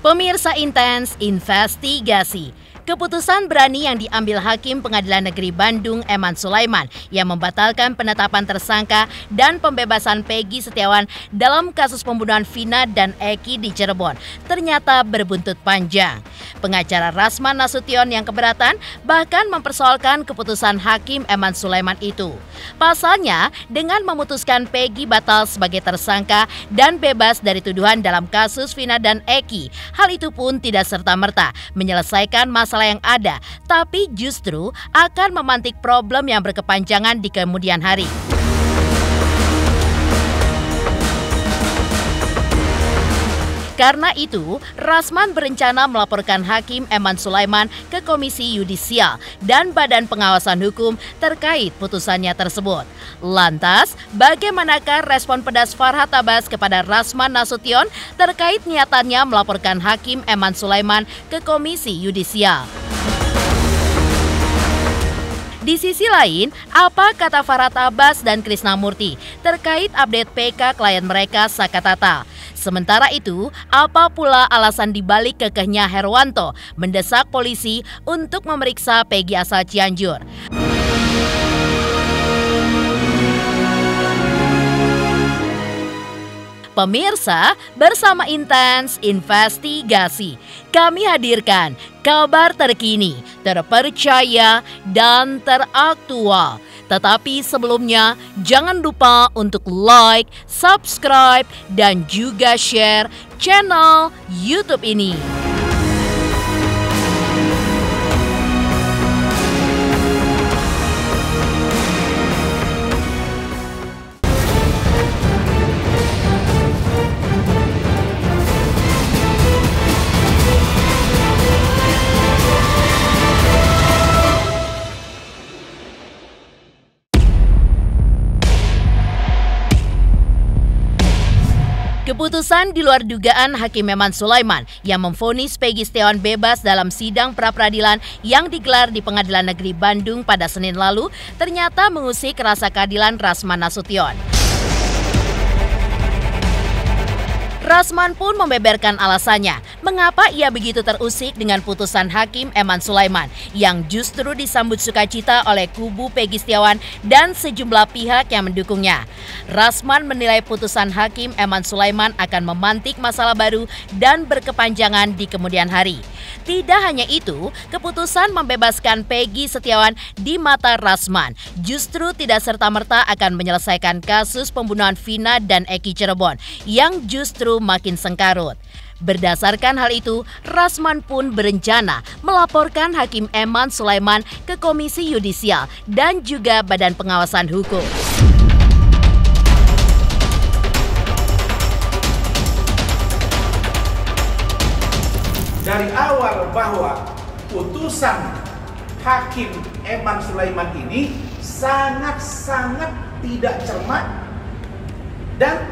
Pemirsa Intens Investigasi. Keputusan berani yang diambil Hakim Pengadilan Negeri Bandung Eman Sulaiman yang membatalkan penetapan tersangka dan pembebasan Peggy Setiawan dalam kasus pembunuhan Vina dan Eki di Cirebon ternyata berbuntut panjang. Pengacara Rasman Nasution yang keberatan bahkan mempersoalkan keputusan Hakim Eman Sulaiman itu. Pasalnya, dengan memutuskan Peggy batal sebagai tersangka dan bebas dari tuduhan dalam kasus Vina dan Eki, hal itu pun tidak serta-merta menyelesaikan masalah yang ada, tapi justru akan memantik problem yang berkepanjangan di kemudian hari. Karena itu, Rasman berencana melaporkan Hakim Eman Sulaiman ke Komisi Yudisial dan Badan Pengawasan Hukum terkait putusannya tersebut. Lantas, bagaimanakah respon pedas Farhad Abbas kepada Rasman Nasution terkait niatannya melaporkan Hakim Eman Sulaiman ke Komisi Yudisial? Di sisi lain, apa kata Farhad Abbas dan Krisnamurti terkait update PK klien mereka Sakatata? Sementara itu, apa pula alasan dibalik kekehnya Herwanto mendesak polisi untuk memeriksa Peggy asal Cianjur? Pemirsa, bersama Intens Investigasi, kami hadirkan kabar terkini, terpercaya, dan teraktual. Tetapi sebelumnya, jangan lupa untuk like, subscribe, dan juga share channel YouTube ini. Keputusan di luar dugaan Hakim Eman Sulaiman yang memvonis Peggy Setiawan bebas dalam sidang pra-peradilan yang digelar di Pengadilan Negeri Bandung pada Senin lalu ternyata mengusik rasa keadilan Rasman Nasution. Rasman pun membeberkan alasannya mengapa ia begitu terusik dengan putusan Hakim Eman Sulaiman yang justru disambut sukacita oleh kubu Peggy Setiawan dan sejumlah pihak yang mendukungnya. Rasman menilai putusan Hakim Eman Sulaiman akan memantik masalah baru dan berkepanjangan di kemudian hari. Tidak hanya itu, keputusan membebaskan Peggy Setiawan di mata Rasman justru tidak serta-merta akan menyelesaikan kasus pembunuhan Vina dan Eki Cirebon yang justru makin sengkarut. Berdasarkan hal itu, Rasman pun berencana melaporkan Hakim Eman Sulaiman ke Komisi Yudisial dan juga Badan Pengawasan Hukum. Dari awal bahwa putusan Hakim Eman Sulaiman ini sangat-sangat tidak cermat dan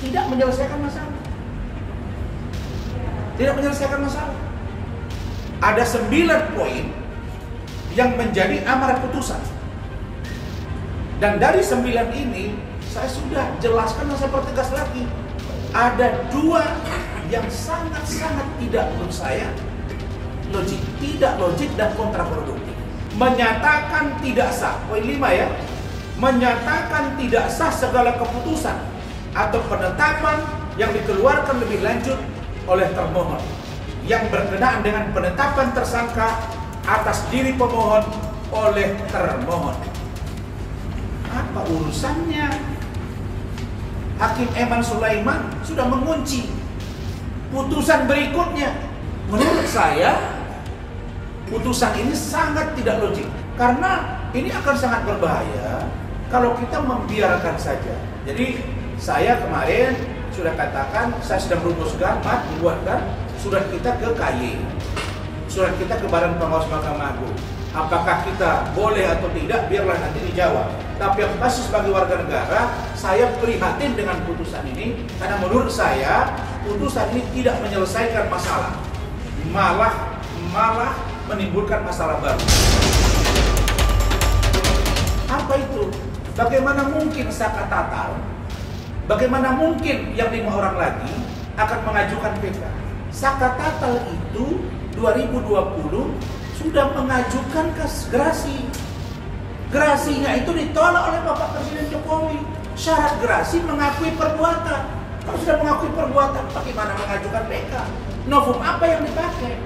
tidak menyelesaikan masalah. Tidak menyelesaikan masalah. Ada 9 poin yang menjadi amar putusan. Dan dari 9 ini saya sudah jelaskan dan saya pertegas lagi. Ada 2 yang sangat-sangat tidak menurut saya logik, tidak logik dan kontraproduktif. Menyatakan tidak sah, poin 5 ya. Menyatakan tidak sah segala keputusan atau penetapan yang dikeluarkan lebih lanjut oleh termohon yang berkenaan dengan penetapan tersangka atas diri pemohon oleh termohon. Apa urusannya? Hakim Eman Sulaiman sudah mengunci putusan berikutnya. Menurut saya putusan ini sangat tidak logik karena ini akan sangat berbahaya kalau kita membiarkan saja. Jadi saya kemarin sudah katakan, saya sudah merumuskan, membuatkan surat kita ke KY, surat kita ke Badan Pengawas Mahkamah Agung. Apakah kita boleh atau tidak, biarlah nanti dijawab. Tapi yang pasti sebagai warga negara, saya prihatin dengan putusan ini karena menurut saya putusan ini tidak menyelesaikan masalah, malah menimbulkan masalah baru. Apa itu? Bagaimana mungkin Sakatata? Bagaimana mungkin yang 5 orang lagi akan mengajukan PK? Saka Tatal itu 2020 sudah mengajukan gerasi. Gerasinya itu ditolak oleh Bapak Presiden Jokowi. Syarat gerasi mengakui perbuatan. Kalau sudah mengakui perbuatan, bagaimana mengajukan PK? Novum apa yang dipakai?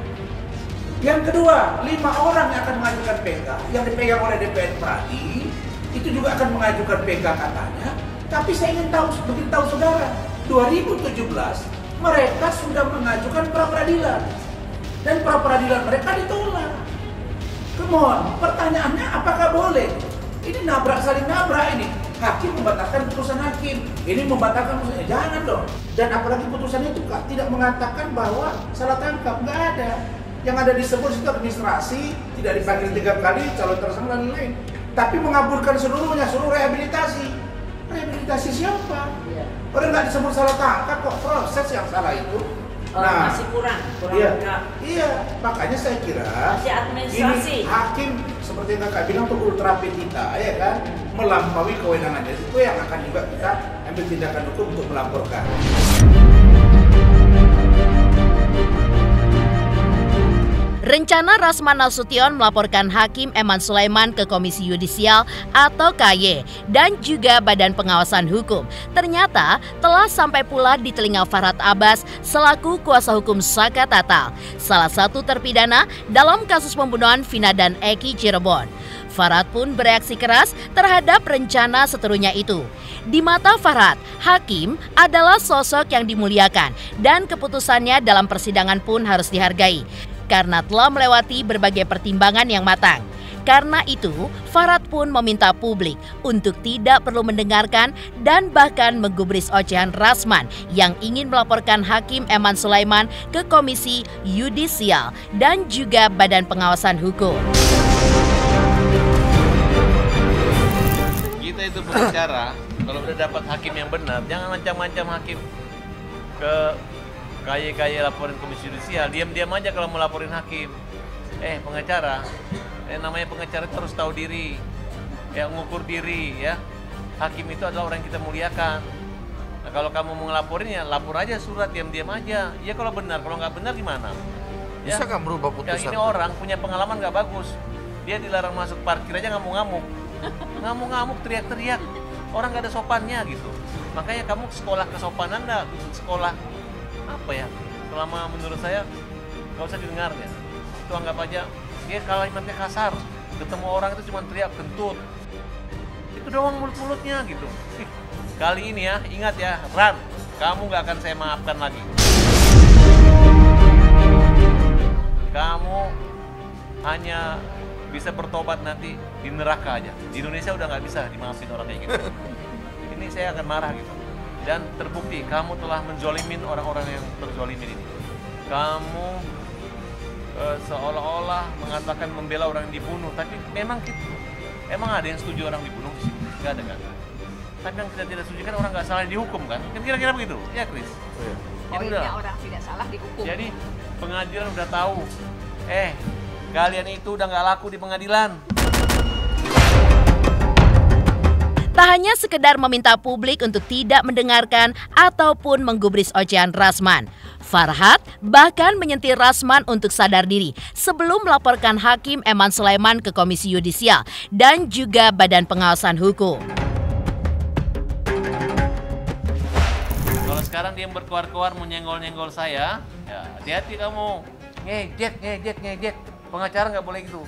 Yang kedua, 5 orang yang akan mengajukan PK yang dipegang oleh DPR Pradi itu juga akan mengajukan PK katanya. Tapi saya ingin tahu saudara, 2017 mereka sudah mengajukan pra peradilan dan pra peradilan mereka ditolak. Kemudian pertanyaannya apakah boleh? Ini saling nabrak ini. Hakim membatalkan putusan hakim, ini membatalkan putusannya. Jangan dong. Dan apalagi putusannya itu tidak mengatakan bahwa salah tangkap, nggak ada. Yang ada disebut itu administrasi, tidak dipanggil 3 kali, calon tersangka dan lain-lain. Tapi mengabulkan seluruhnya, seluruh rehabilitasi. Rehabilitasi siapa? Orang nggak disebut salah tangkap kok, proses yang salah itu. Masih kurang iya, makanya saya kira masih administrasi. Ini hakim seperti yang kakak bilang untuk ultrapit kita, ya kan, melampaui kewenangannya, itu yang akan juga kita ambil tindakan hukum untuk melaporkan. Rencana Rasman Nasution melaporkan Hakim Eman Sulaiman ke Komisi Yudisial atau KY dan juga Badan Pengawasan Hukum ternyata telah sampai pula di telinga Farhad Abbas selaku kuasa hukum Saka Tatal, salah satu terpidana dalam kasus pembunuhan Vina dan Eki Cirebon. Farhad pun bereaksi keras terhadap rencana seterunya itu. Di mata Farhad, hakim adalah sosok yang dimuliakan dan keputusannya dalam persidangan pun harus dihargai karena telah melewati berbagai pertimbangan yang matang. Karena itu, Farhad pun meminta publik untuk tidak perlu mendengarkan dan bahkan menggubris ocehan Rasman yang ingin melaporkan Hakim Eman Sulaiman ke Komisi Yudisial dan juga Badan Pengawasan Hukum. Kita itu pengacara, kalau udah dapat hakim yang benar, jangan macam-macam hakim ke KY laporin Komisi Yudisial, diam-diam aja kalau melaporin hakim. Pengacara, namanya pengacara terus tahu diri, mengukur diri, ya. Hakim itu adalah orang yang kita muliakan. Nah, kalau kamu mau ngelaporinnya, lapor aja surat, diam-diam aja. Ya kalau benar, kalau nggak benar gimana? Bisa nggak merubah putusan? Ini orang punya pengalaman nggak bagus. Dia dilarang masuk parkir aja ngamuk-ngamuk, ngamuk-ngamuk, teriak-teriak. Orang nggak ada sopannya gitu. Makanya kamu sekolah kesopanan dah, sekolah apa ya, selama menurut saya nggak usah didengarnya. Itu anggap aja dia kalimatnya kasar, ketemu orang itu cuma teriak kentut, itu doang mulut-mulutnya gitu. Kali ini ya, ingat ya, Ran, kamu nggak akan saya maafkan lagi. Kamu hanya bisa bertobat nanti di neraka aja. Di Indonesia udah nggak bisa dimaafin orang kayak gitu. Ini saya akan marah gitu. Dan terbukti kamu telah menzolimin orang-orang yang terzolimin ini. Kamu seolah-olah mengatakan membela orang yang dibunuh, tapi memang gitu. Emang ada yang setuju orang dibunuh di sini? Nggak ada kan? Tapi yang kita tidak setuju kan orang nggak salah dihukum kan? Kan kira-kira begitu, ya Chris? Jadi udah. Orang tidak salah dihukum. Jadi pengadilan udah tahu. Kalian itu udah nggak laku di pengadilan. Tak hanya sekedar meminta publik untuk tidak mendengarkan ataupun menggubris ocehan Rasman, Farhad bahkan menyentil Rasman untuk sadar diri sebelum melaporkan Hakim Eman Sulaiman ke Komisi Yudisial dan juga Badan Pengawasan Hukum. Kalau sekarang dia berkuar-kuar menyenggol-nyenggol saya, ya hati-hati kamu. Ngejek. Pengacara nggak boleh gitu.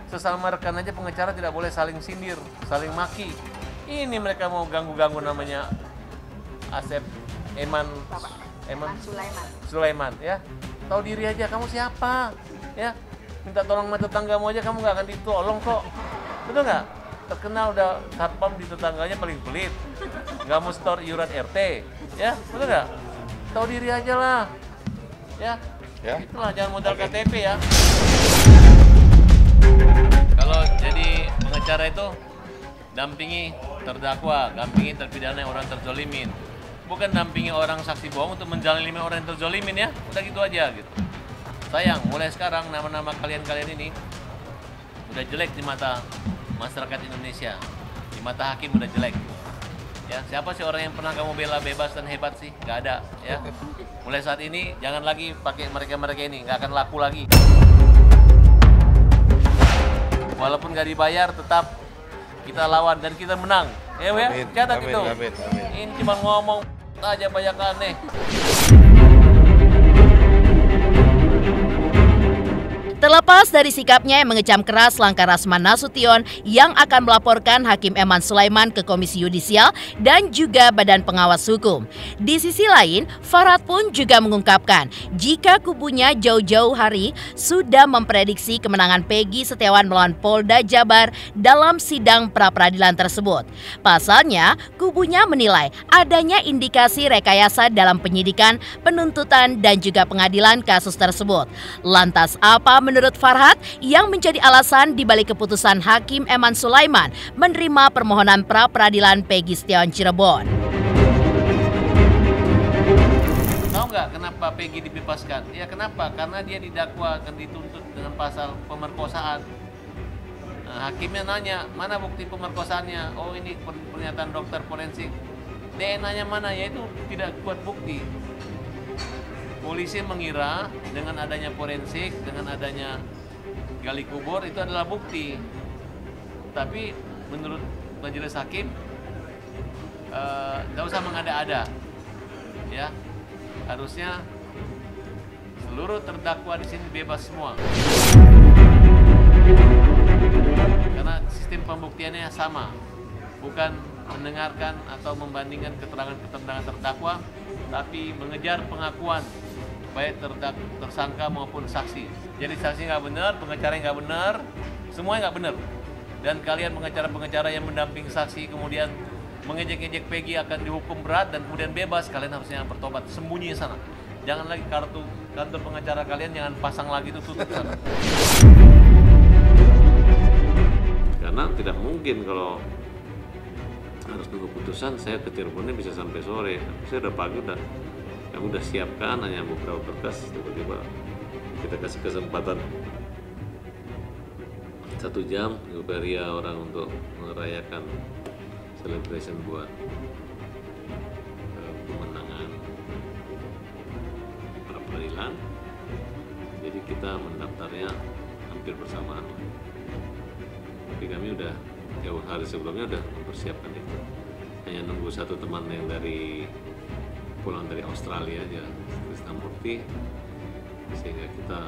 Sesama rekan aja pengacara tidak boleh saling sindir, saling maki. Ini mereka mau ganggu-ganggu namanya Asep Eman Sulaiman, ya. Tahu diri aja, kamu siapa? Ya, minta tolong sama tetanggamu aja kamu nggak akan ditolong kok. Betul nggak? Terkenal udah satpam di tetangganya paling pelit, nggak mau store iuran RT, ya, betul nggak? Tahu diri aja lah, ya. Itulah, jangan modal KTP ya. Kalau jadi pengacara itu dampingi terdakwa, dampingi terpidana yang orang terzolimin. Bukan dampingi orang saksi bohong untuk menjalani orang yang terzolimin ya. Udah gitu aja gitu. Sayang, mulai sekarang nama-nama kalian-kalian ini udah jelek di mata masyarakat Indonesia. Di mata hakim udah jelek. Ya, siapa sih orang yang pernah kamu bela bebas dan hebat sih? Nggak ada, ya. Mulai saat ini jangan lagi pakai mereka-mereka ini, nggak akan laku lagi. Walaupun nggak dibayar, tetap kita lawan dan kita menang. Ya, Amin, catat amin, itu. amin, amin. Ini cuma ngomong aja banyak aneh. Terlepas dari sikapnya yang mengecam keras langkah Rasman Nasution yang akan melaporkan Hakim Eman Sulaiman ke Komisi Yudisial dan juga Badan Pengawas Hukum. Di sisi lain, Farhad pun juga mengungkapkan jika kubunya jauh-jauh hari sudah memprediksi kemenangan Peggy Setiawan melawan Polda Jabar dalam sidang pra-peradilan tersebut. Pasalnya, kubunya menilai adanya indikasi rekayasa dalam penyidikan, penuntutan, dan juga pengadilan kasus tersebut. Lantas apa menurut Farhad yang menjadi alasan dibalik keputusan Hakim Eman Sulaiman menerima permohonan pra-peradilan Peggy Setiawan Cirebon? Tahu nggak kenapa Peggy dibebaskan? Ya kenapa? Karena dia didakwa akan dituntut dengan pasal pemerkosaan. Nah, hakimnya nanya, mana bukti pemerkosaannya? Oh, ini pernyataan dokter forensik. DNA-nya mana? Ya itu tidak kuat bukti. Polisi mengira dengan adanya forensik, dengan adanya gali kubur itu adalah bukti. Tapi menurut majelis hakim nggak usah mengada-ada, ya harusnya seluruh terdakwa di sini bebas semua. Karena sistem pembuktiannya sama, bukan mendengarkan atau membandingkan keterangan terdakwa, tapi mengejar pengakuan baik tersangka maupun saksi. Jadi saksi nggak benar, pengacara nggak benar, semuanya nggak benar. Dan kalian pengacara-pengacara yang mendamping saksi kemudian mengejek-ejek Peggy akan dihukum berat dan kemudian bebas, kalian harusnya bertobat, sembunyi di sana. Jangan lagi kartu kantor pengacara kalian jangan pasang lagi, itu tutup sana. Karena tidak mungkin kalau harus tunggu putusan, saya ke Cirebonnya bisa sampai sore. Saya udah pagi kami udah siapkan hanya beberapa berkas, tiba-tiba kita kasih kesempatan 1 jam euforia orang untuk merayakan celebration buat kemenangan pra peradilan. Jadi kita mendaftarnya hampir bersamaan. Tapi kami udah jauh hari sebelumnya udah mempersiapkan itu. Hanya nunggu satu teman yang pulang dari Australia aja, Krisnamurti, sehingga kita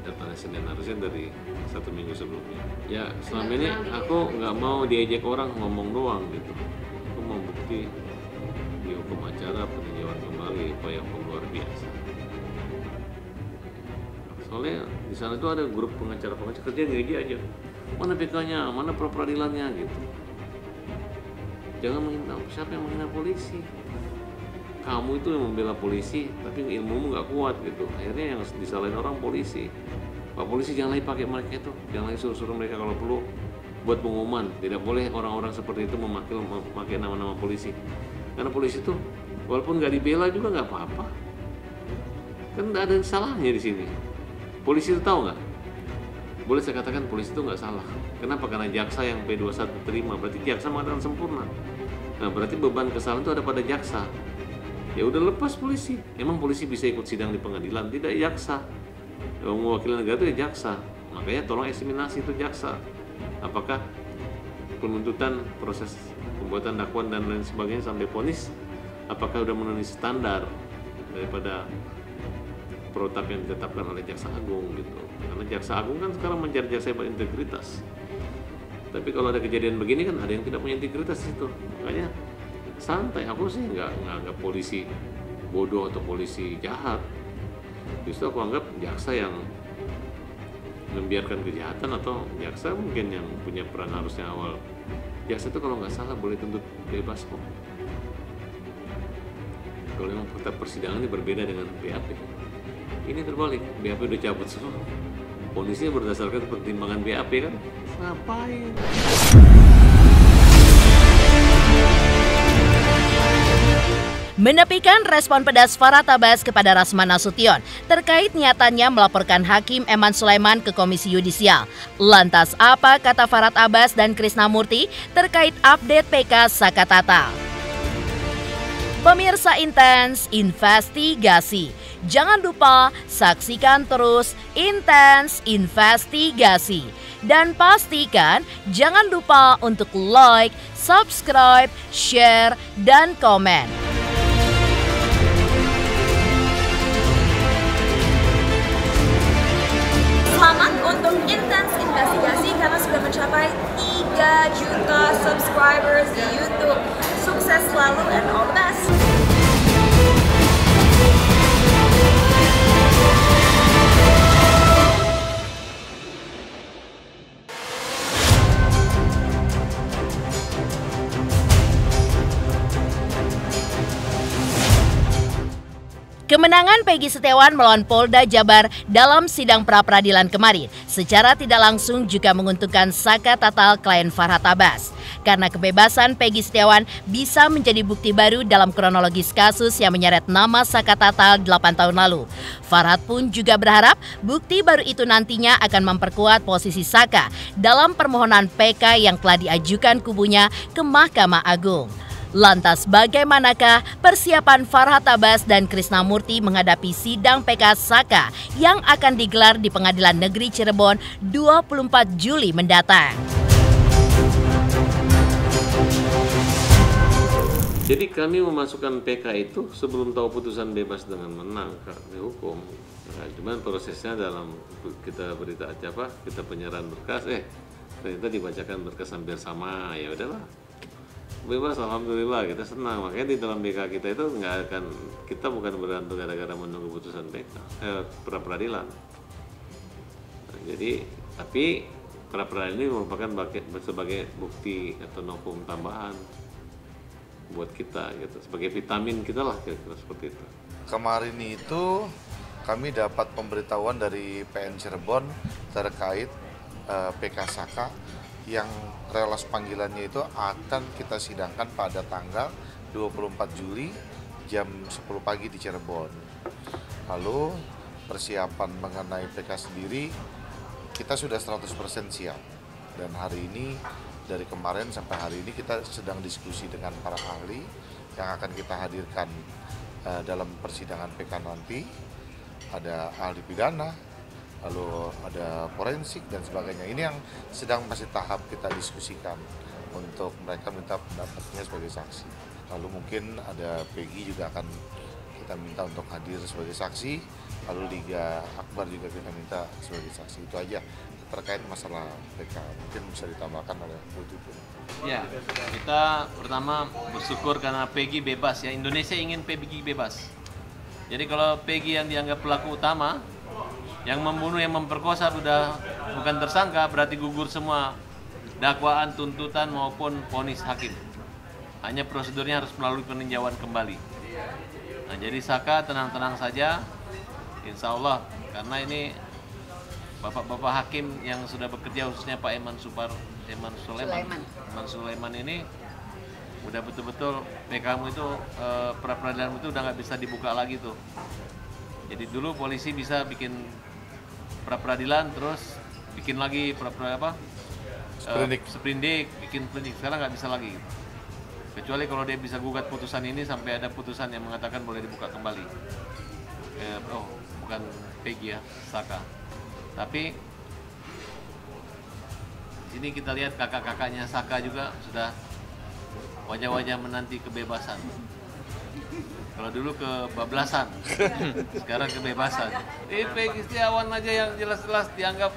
datangnya Senin, harusnya dari 1 minggu sebelumnya. Ya selama ini aku nggak mau diejek orang ngomong doang gitu. Aku mau bukti di hukum acara peninjauan kembali upaya hukum luar biasa. Soalnya di sana itu ada grup pengacara kerja ngejek aja. Mana PK-nya, mana pra-peradilannya gitu. Jangan menghina, siapa yang menghina polisi? Kamu itu yang membela polisi, tapi ilmumu nggak kuat gitu. Akhirnya yang disalahin orang polisi. Pak polisi jangan lagi pakai mereka itu, jangan lagi suruh-suruh mereka kalau perlu buat pengumuman. Tidak boleh orang-orang seperti itu memakai nama-nama polisi. Karena polisi itu walaupun nggak dibela juga nggak apa-apa. Kan nggak ada salahnya di sini. Polisi itu tahu nggak? Boleh saya katakan polisi itu nggak salah. Kenapa? Karena jaksa yang P21 terima, berarti jaksa mengatakan sempurna. Nah berarti beban kesalahan itu ada pada jaksa. Ya udah lepas polisi. Emang polisi bisa ikut sidang di pengadilan? Tidak, jaksa. Yang mewakili negara itu ya jaksa. Makanya tolong eksaminasi itu jaksa. Apakah penuntutan, proses pembuatan dakwaan dan lain sebagainya sampai vonis, apakah sudah memenuhi standar daripada protap yang ditetapkan oleh Jaksa Agung gitu. Karena Jaksa Agung kan sekarang mencari jaksa yang berintegritas. Tapi kalau ada kejadian begini kan ada yang tidak punya integritas itu. Makanya santai, aku sih nggak anggap polisi bodoh atau polisi jahat. Justru aku anggap jaksa yang membiarkan kejahatan atau jaksa mungkin yang punya peran harusnya awal. Jaksa itu kalau nggak salah boleh tuntut bebas kok. Kalau memang fakta persidangan ini berbeda dengan BAP. Ini terbalik, BAP udah cabut semua. Kondisinya berdasarkan pertimbangan BAP kan. Ngapain? Menepikan respon pedas Farhad Abbas kepada Rasman Nasution terkait niatannya melaporkan Hakim Eman Sulaiman ke Komisi Yudisial. Lantas apa kata Farhad Abbas dan Krisnamurti terkait update PK Sakatata? Pemirsa Intens Investigasi, jangan lupa saksikan terus Intens Investigasi. Dan pastikan jangan lupa untuk like, subscribe, share, dan komen. Selamat untuk Intens Investigasi karena sudah mencapai 3 juta subscribers di YouTube. Sukses selalu and all the best. Kemenangan Peggy Setiawan melawan Polda Jabar dalam sidang pra-peradilan kemarin secara tidak langsung juga menguntungkan Saka Tatal klien Farhad Abbas. Karena kebebasan Peggy Setiawan bisa menjadi bukti baru dalam kronologis kasus yang menyeret nama Saka Tatal 8 tahun lalu. Farhad pun juga berharap bukti baru itu nantinya akan memperkuat posisi Saka dalam permohonan PK yang telah diajukan kubunya ke Mahkamah Agung. Lantas bagaimanakah persiapan Farhad Abbas dan Krisnamurti menghadapi sidang PK Saka yang akan digelar di Pengadilan Negeri Cirebon 24 Juli mendatang? Jadi kami memasukkan PK itu sebelum tahu putusan bebas dengan menang di hukum. Nah, cuman prosesnya dalam kita berita apa, kita penyerahan berkas, ternyata dibacakan berkas hampir sama, ya udahlah. Bebas, alhamdulillah, kita senang. Makanya di dalam BK kita itu nggak akan, kita bukan bergantung gara-gara menunggu putusan pra peradilan. Nah, jadi tapi pra peradilan ini merupakan sebagai bukti atau novum tambahan buat kita gitu, sebagai vitamin kita lah, kira-kira seperti itu. Kemarin itu kami dapat pemberitahuan dari PN Cirebon terkait PK Saka yang relas panggilannya itu akan kita sidangkan pada tanggal 24 Juli jam 10 pagi di Cirebon. Lalu persiapan mengenai PK sendiri kita sudah 100% siap. Dan hari ini, dari kemarin sampai hari ini kita sedang diskusi dengan para ahli yang akan kita hadirkan dalam persidangan PK nanti. Ada ahli pidana, lalu ada forensik dan sebagainya. Ini yang sedang masih tahap kita diskusikan untuk mereka minta pendapatnya sebagai saksi. Lalu mungkin ada Peggy juga akan kita minta untuk hadir sebagai saksi. Lalu Liga Akbar juga kita minta sebagai saksi. Itu aja terkait masalah PK. Mungkin bisa ditambahkan oleh Bu Tutun. Ya, kita pertama bersyukur karena Peggy bebas ya. Indonesia ingin Peggy bebas. Jadi kalau Peggy yang dianggap pelaku utama, yang membunuh, yang memperkosa sudah bukan tersangka, berarti gugur semua dakwaan, tuntutan maupun vonis hakim. Hanya prosedurnya harus melalui peninjauan kembali. Nah, jadi Saka tenang-tenang saja, insya Allah, karena ini bapak-bapak hakim yang sudah bekerja, khususnya Pak Eman Sulaiman ini udah betul-betul PK-mu itu pra peradilan itu udah nggak bisa dibuka lagi tuh. Jadi dulu polisi bisa bikin pra peradilan, terus bikin lagi sprindik, bikin sprindik. Sekarang nggak bisa lagi, kecuali kalau dia bisa gugat putusan ini sampai ada putusan yang mengatakan boleh dibuka kembali. Bukan Peggy ya, Saka. Tapi sini kita lihat kakak-kakaknya Saka juga sudah wajah-wajah menanti kebebasan. Kalau dulu kebablasan, sekarang kebebasan. Peggy Setiawan aja yang jelas-jelas dianggap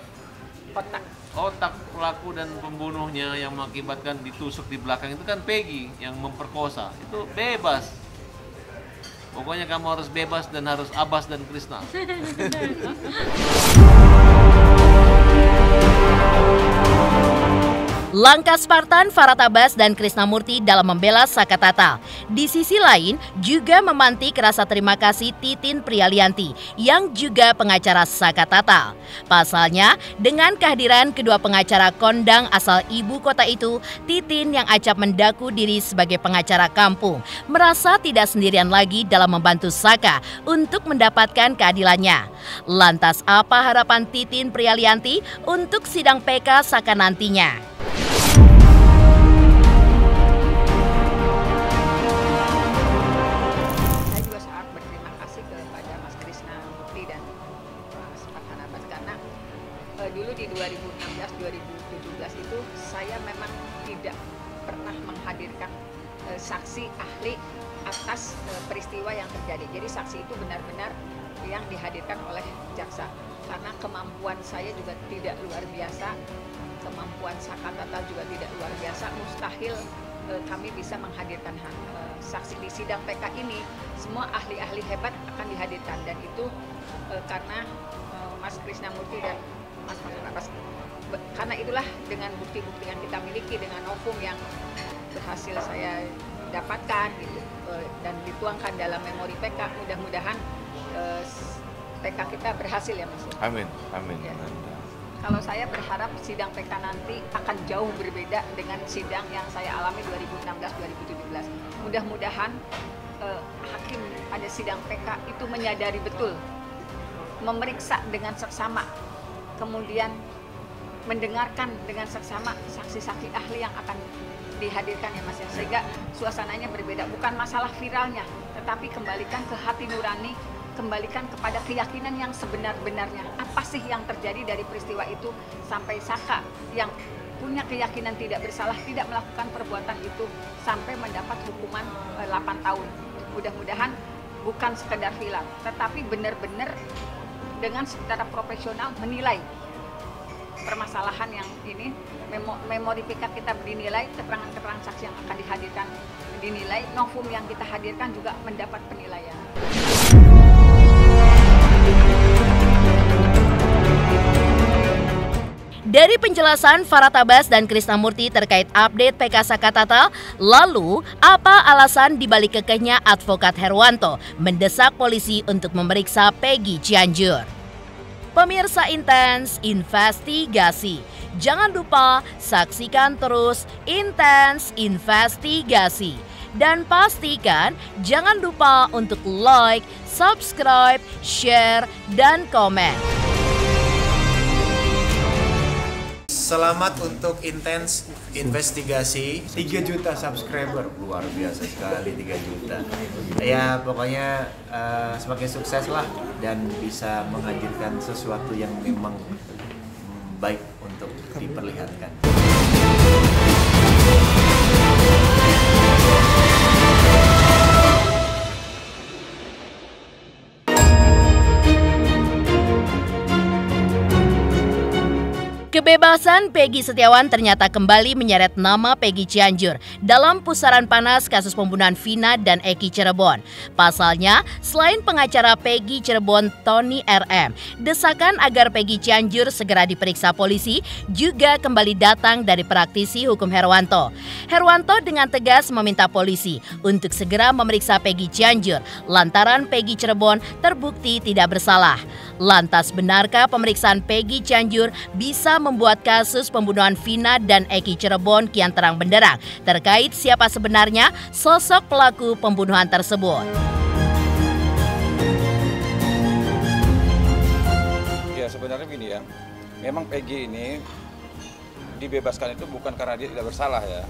otak pelaku dan pembunuhnya yang mengakibatkan ditusuk di belakang itu kan Peggy yang memperkosa. Itu bebas. Pokoknya kamu harus bebas dan harus Abbas dan Krisna. Langkah Spartan Farhad Abbas dan Krisnamurti dalam membela Saka Tatal. Di sisi lain juga memantik rasa terima kasih Titin Prialianti yang juga pengacara Saka Tatal. Pasalnya, dengan kehadiran kedua pengacara kondang asal ibu kota itu, Titin yang acap mendaku diri sebagai pengacara kampung merasa tidak sendirian lagi dalam membantu Saka untuk mendapatkan keadilannya. Lantas apa harapan Titin Prialianti untuk sidang PK Saka nantinya? saksi ahli atas peristiwa yang terjadi. Jadi saksi itu benar-benar yang dihadirkan oleh jaksa. Karena kemampuan saya juga tidak luar biasa, kemampuan Sakatata juga tidak luar biasa, mustahil kami bisa menghadirkan saksi di sidang PK ini. Semua ahli-ahli hebat akan dihadirkan, dan itu karena Mas Krisnamurti dan Mas Mas. Karena itulah dengan bukti-bukti yang kita miliki, dengan novum yang berhasil saya dapatkan gitu, dan dituangkan dalam memori PK, mudah-mudahan PK kita berhasil ya Mas. Amin, amin. Ya. Kalau saya berharap sidang PK nanti akan jauh berbeda dengan sidang yang saya alami 2016-2017. Mudah-mudahan hakim pada sidang PK itu menyadari betul, memeriksa dengan seksama, kemudian mendengarkan dengan seksama saksi-saksi ahli yang akan dihadirkan ya Mas ya, sehingga suasananya berbeda. Bukan masalah viralnya, tetapi kembalikan ke hati nurani, kembalikan kepada keyakinan yang sebenar-benarnya. Apa sih yang terjadi dari peristiwa itu, sampai Saka yang punya keyakinan tidak bersalah, tidak melakukan perbuatan itu, sampai mendapat hukuman 8 tahun. Mudah-mudahan bukan sekedar viral, tetapi benar-benar dengan secara profesional menilai permasalahan yang ini. Memori PK kita dinilai, keterangan-keterangan saksi yang akan dihadirkan dinilai, novum yang kita hadirkan juga mendapat penilaian. Dari penjelasan Farah Tabas dan Krisnamurti terkait update PK Sakatata, lalu apa alasan dibalik kekehnya advokat Herwanto mendesak polisi untuk memeriksa Peggy Cianjur? Pemirsa Intens Investigasi, jangan lupa saksikan terus Intens Investigasi. Dan pastikan jangan lupa untuk like, subscribe, share, dan komen. Selamat untuk Intens Investigasi. 3 juta subscriber, luar biasa sekali 3 juta. Ya pokoknya semakin sukses lah, dan bisa menghadirkan sesuatu yang memang baik untuk diperlihatkan. Kebebasan Peggy Setiawan ternyata kembali menyeret nama Peggy Cianjur dalam pusaran panas kasus pembunuhan Vina dan Eki Cirebon. Pasalnya, selain pengacara Peggy Cirebon Tony RM, desakan agar Peggy Cianjur segera diperiksa polisi juga kembali datang dari praktisi hukum Herwanto. Herwanto dengan tegas meminta polisi untuk segera memeriksa Peggy Cianjur lantaran Peggy Cirebon terbukti tidak bersalah. Lantas benarkah pemeriksaan Peggy Cianjur bisa membuat kasus pembunuhan Vina dan Eki Cirebon kian terang benderang terkait siapa sebenarnya sosok pelaku pembunuhan tersebut? Ya sebenarnya gini ya, memang Peggy ini dibebaskan itu bukan karena dia tidak bersalah ya.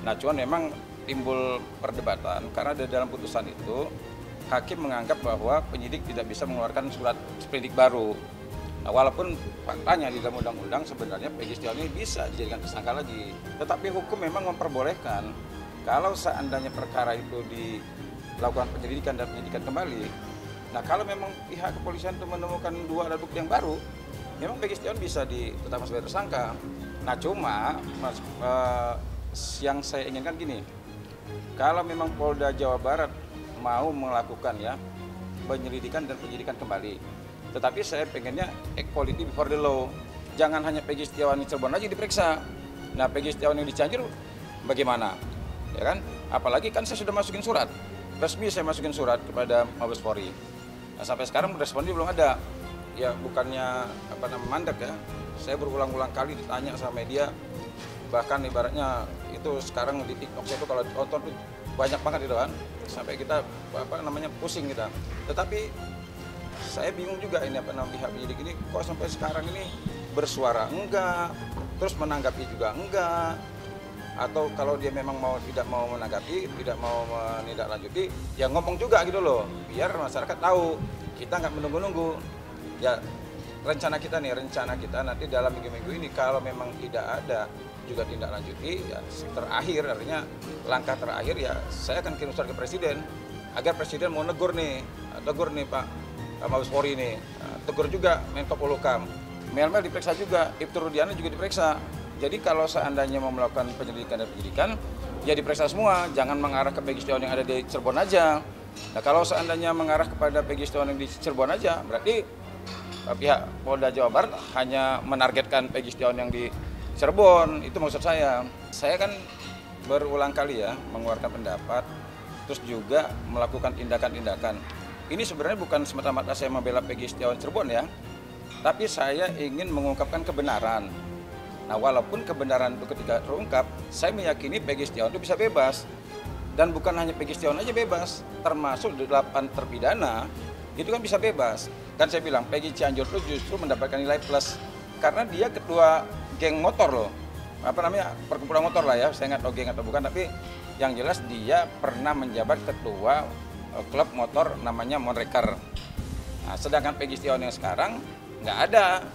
Nah cuman memang timbul perdebatan karena di dalam putusan itu hakim menganggap bahwa penyidik tidak bisa mengeluarkan surat sprindik baru. Nah, walaupun faktanya di dalam undang-undang sebenarnya Peggy Setiawan ini bisa dijadikan tersangka lagi. Tetapi hukum memang memperbolehkan kalau seandainya perkara itu dilakukan penyelidikan dan penyidikan kembali. Nah kalau memang pihak kepolisian itu menemukan 2 alat bukti yang baru, memang Peggy Setiawan bisa ditetapkan sebagai tersangka. Nah cuma yang saya inginkan gini, kalau memang Polda Jawa Barat mau melakukan ya penyelidikan dan penyidikan kembali, tetapi saya pengennya equality before the law. Jangan hanya Peggy Setiawan di Cirebon aja diperiksa. Nah Peggy Setiawan yang di Cianjur bagaimana? Ya kan? Apalagi kan saya sudah masukin surat resmi, saya masukin surat kepada Mabes Polri. Nah sampai sekarang respon dia belum ada. Ya bukannya mandek ya. Saya berulang-ulang kali ditanya sama media, bahkan ibaratnya itu sekarang di TikTok itu kalau tonton tuh banyak banget itu kan, sampai kita pusing kita. Tetapi saya bingung juga ini pihak penyidik ini kok sampai sekarang ini bersuara enggak, terus menanggapi juga enggak, atau kalau dia memang tidak mau menanggapi, tidak mau menindaklanjuti, ya ngomong juga gitu loh, biar masyarakat tahu kita nggak menunggu-nunggu. Ya rencana kita nanti dalam minggu-minggu ini kalau memang tidak ada juga tindak lanjuti, ya terakhir artinya langkah terakhir ya saya akan kirim surat ke Presiden agar Presiden mau tegur nih Pak Mabes Polri nih, tegur juga Menko Polhukam. Mel diperiksa juga, Ibtu Rudiana juga diperiksa. Jadi kalau seandainya mau melakukan penyelidikan dan penyidikan, ya diperiksa semua, jangan mengarah ke Peggy Setiawan yang ada di Cirebon aja. Nah kalau seandainya mengarah kepada Peggy Setiawan yang di Cirebon aja, berarti pihak Polda Jawa Barat hanya menargetkan Peggy Setiawan yang di Cirebon, itu maksud saya. Saya kan berulang kali ya mengeluarkan pendapat, terus juga melakukan tindakan-tindakan. Ini sebenarnya bukan semata-mata saya membela Peggy Setiawan Cirebon ya, tapi saya ingin mengungkapkan kebenaran. Nah walaupun kebenaran itu ketika terungkap, saya meyakini Peggy Setiawan itu bisa bebas. Dan bukan hanya Peggy Setiawan aja bebas, termasuk 8 terpidana, itu kan bisa bebas. Kan saya bilang Peggy Cianjur itu justru mendapatkan nilai plus, karena dia ketua geng motor loh. Perkumpulan motor lah ya, saya nggak tahu geng atau bukan, tapi yang jelas dia pernah menjabat ketua klub motor namanya Monreker. Nah, sedangkan Peggy Setiawan yang sekarang nggak ada.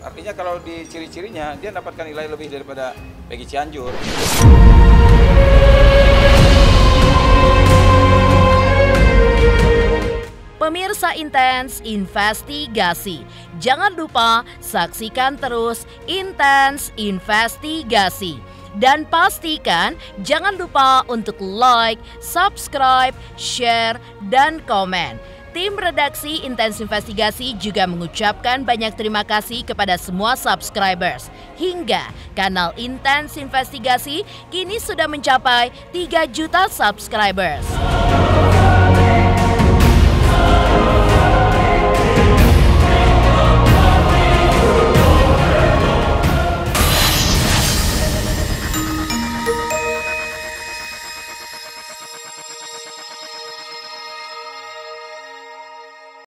Artinya kalau di ciri-cirinya dia mendapatkan nilai lebih daripada Peggy Cianjur. Pemirsa Intens Investigasi, jangan lupa saksikan terus Intens Investigasi. Dan pastikan jangan lupa untuk like, subscribe, share, dan komen. Tim redaksi Intens Investigasi juga mengucapkan banyak terima kasih kepada semua subscribers. Hingga kanal Intens Investigasi kini sudah mencapai 3 juta subscribers.